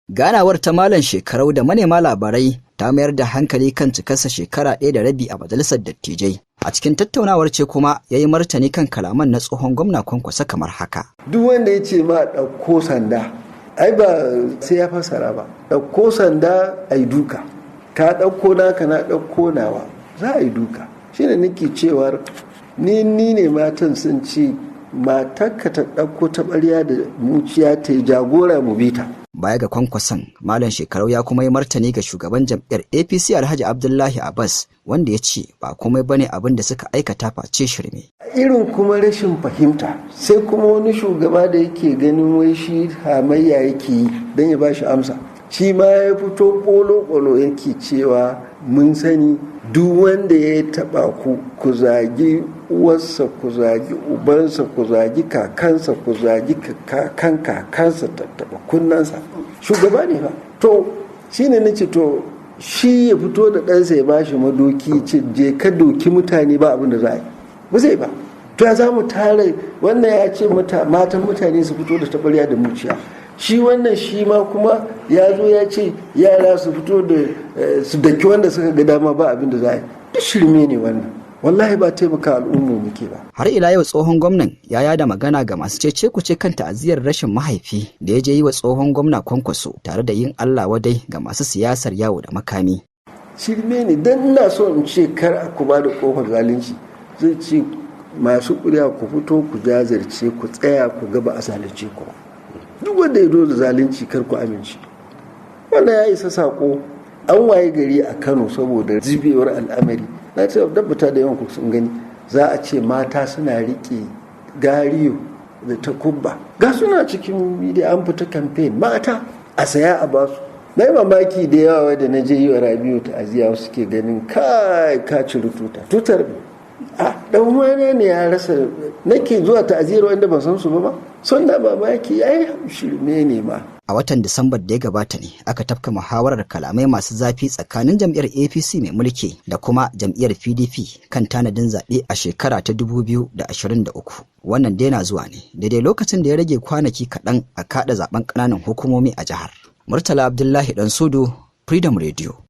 Ganawar ta Malam Shekarau da manema labarai ta mayar da hankali kan cikarsa shekara 1 da rabi a majalisar dattijai. A cikin tattaunawar ce kuma ya yi martani kan kalaman na tsohon gwamna Kwankwaso kamar haka. Duk wanda ya ce ma ɗauko sanda, ai ba sai ya fassara ba. Ɗauko sanda a yi duka, ka ɗauko naka na ɗauko nawa, za a yi duka. Shi ne nake cewar ni ne matan sun ce matarka ta ɗauko taɓarya da muciya ta yi jagora mu bita. Baya ga Kwankwason, Malam Shekarau ya kuma yi martani ga shugaban jam'iyyar APC Alhaji Abdullahi Abbas, wanda ya ce ba komai bane abin da suka aikata face shirme. Irin kuma rashin fahimta, sai kuma wani shugaba da yake ganin wai shi hamayya yake yi don ya bashi amsa. Shi ma ya fito ƙolo-ƙolo yake cewa mun sani duk wanda ya taɓa ku zagi uwarsa, ku zagi ubansa, ku zagi kakansa, ku zagi kakansa tattaɓa kunnansa. Shugaba ne ba. To shi ne nace to shi ya fito da ɗansa ya bashi madoki ce je ka doki mutane ba abin da za a yi. Ba zai ba. To ya za mu tare wannan ya ce matan mutane su fito da taɓarya da muciya. Shi wannan shi ma kuma ya zo ya ce yara su fito da su daki wanda suka ga dama ba abin da za a yi. Duk shirme ne wannan. Wallahi ba taimaka al'umma muke ba. Har ila yau tsohon gwamnan ya yada magana ga masu cece-kuce kan ta'aziyar rashin mahaifi da ya je yi wa tsohon gwamna Kwankwaso tare da yin Allah wadai ga masu siyasar yawo da makami. Shirme ne dan ina so in ce kar a ku ba da kofar zalunci, zai ce masu ƙuri'a ku fito ku jazirce ku tsaya ku ga ba a zalunce ku. Duk wanda ya zo da zalunci kar ku amince. Wannan ya isa sako. An waye gari a Kano saboda zubewar al'amari. Na ce dabbata da yawan ku sun gani za a ce mata suna riƙe gariyo da takubba. Ga suna cikin media an fita campaign mata a saya a basu. Na yi mamaki da yawa da na je yi wa Rabiu ta'aziyya wasu ke ganin kai ka ciri tutar dan wani ne ya rasa nake zuwa ta'aziyar wanda ban san su ba son da mamaki ai shirme ne ma. A watan Disambar da ya gabata ne aka tafka muhawarar kalamai masu zafi tsakanin jam'iyyar APC mai mulki da kuma jam'iyyar PDP kan tanadin zaɓe a shekara ta 2023. Wannan dai na zuwa ne daidai lokacin da ya rage kwanaki kaɗan a kaɗa zaben ƙananan hukumomi a jihar. Murtala Abdullahi Ɗansudu, Freedom Radio.